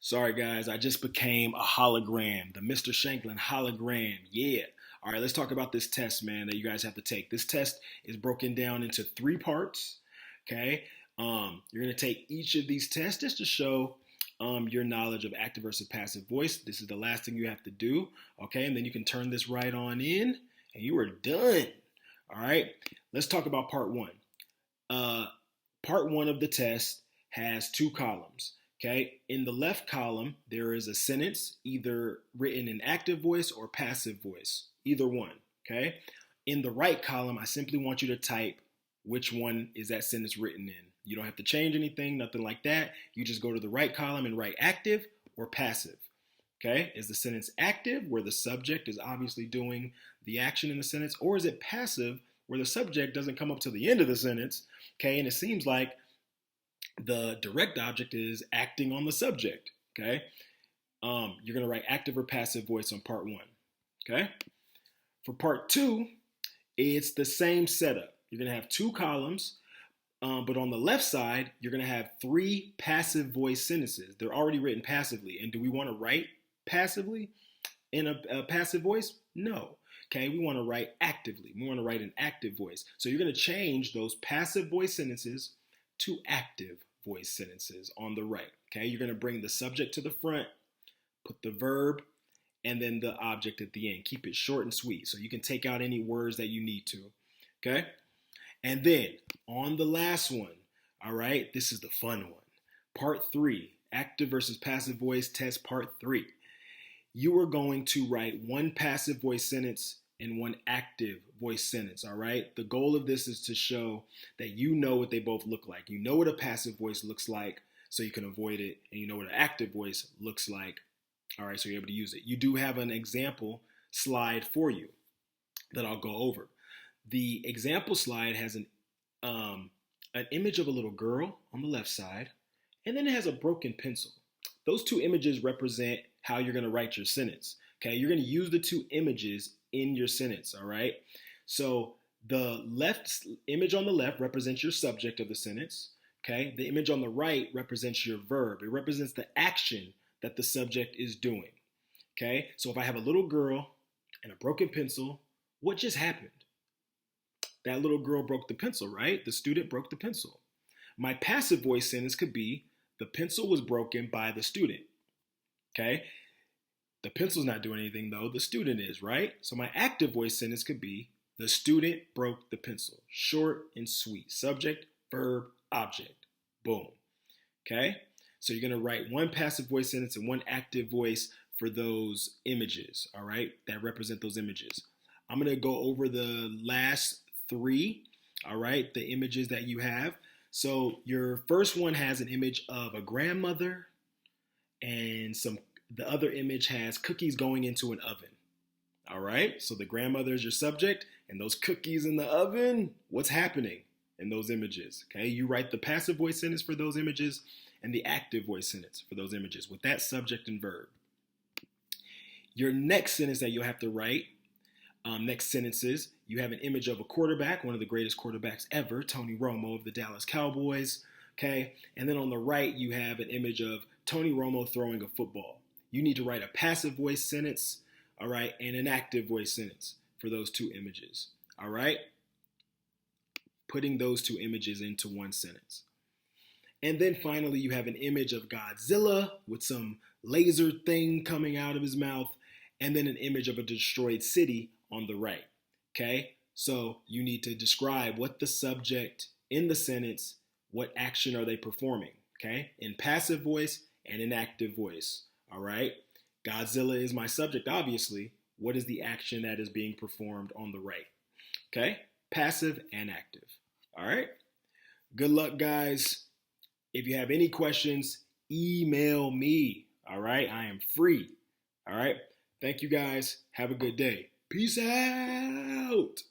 Sorry, guys, I just became a hologram, the Mr. Shanklin hologram. Yeah. All right, let's talk about this test, man, that you guys have to take. This test is broken down into three parts. Okay. You're going to take each of these tests just to show your knowledge of active versus passive voice. This is the last thing you have to do. Okay. And then you can turn this right on in and you are done. All right. Let's talk about part one. Part one of the test has two columns. Okay, in the left column, there is a sentence either written in active voice or passive voice, either one. Okay, in the right column, I simply want you to type which one is that sentence written in. You don't have to change anything, nothing like that. You just go to the right column and write active or passive. Okay, is the sentence active where the subject is obviously doing the action in the sentence, or is it passive where the subject doesn't come up to the end of the sentence? Okay, and it seems like the direct object is acting on the subject. Okay, you're going to write active or passive voice on part one. Okay, for part two, it's the same setup. You're going to have two columns, but on the left side, you're going to have three passive voice sentences. They're already written passively. And do we want to write passively in a passive voice? No. Okay, we want to write actively. We want to write an active voice. So you're going to change those passive voice sentences to active voice sentences on the right. Okay, you're going to bring the subject to the front, put the verb, and then the object at the end. Keep it short and sweet so you can take out any words that you need to. Okay, and then on the last one, all right, this is the fun one. Part three, active versus passive voice test part three. You are going to write one passive voice sentence and one active voice sentence, all right? The goal of this is to show that you know what they both look like. You know what a passive voice looks like, so you can avoid it, and you know what an active voice looks like, all right, so you're able to use it. You do have an example slide for you that I'll go over. The example slide has an image of a little girl on the left side, and then it has a broken pencil. Those two images represent how you're going to write your sentence. Okay, you're going to use the two images in your sentence, all right? So the left image on the left represents your subject of the sentence, okay? The image on the right represents your verb. It represents the action that the subject is doing, okay? So if I have a little girl and a broken pencil, what just happened? That little girl broke the pencil, right? The student broke the pencil. My passive voice sentence could be, the pencil was broken by the student, okay? The pencil's not doing anything though, the student is, right? So my active voice sentence could be, the student broke the pencil. Short and sweet. Subject, verb, object. Boom. Okay? So you're going to write one passive voice sentence and one active voice for those images, all right, that represent those images. I'm going to go over the last three, all right, the images that you have. So your first one has an image of a grandmother and the other image has cookies going into an oven. All right, so the grandmother is your subject, and those cookies in the oven, what's happening in those images? Okay, you write the passive voice sentence for those images and the active voice sentence for those images with that subject and verb. Your next sentence that you'll have to write, next sentences, you have an image of a quarterback, one of the greatest quarterbacks ever, Tony Romo of the Dallas Cowboys. Okay, and then on the right, you have an image of Tony Romo throwing a football. You need to write a passive voice sentence, all right, and an active voice sentence for those two images, all right? Putting those two images into one sentence. And then finally, you have an image of Godzilla with some laser thing coming out of his mouth, and then an image of a destroyed city on the right, okay? So you need to describe what the subject in the sentence, what action are they performing, okay? In passive voice and in active voice. All right, Godzilla is my subject, obviously. What is the action that is being performed on the right? Okay, passive and active. All right, good luck, guys. If you have any questions, email me. All right, I am free. All right, thank you, guys. Have a good day. Peace out.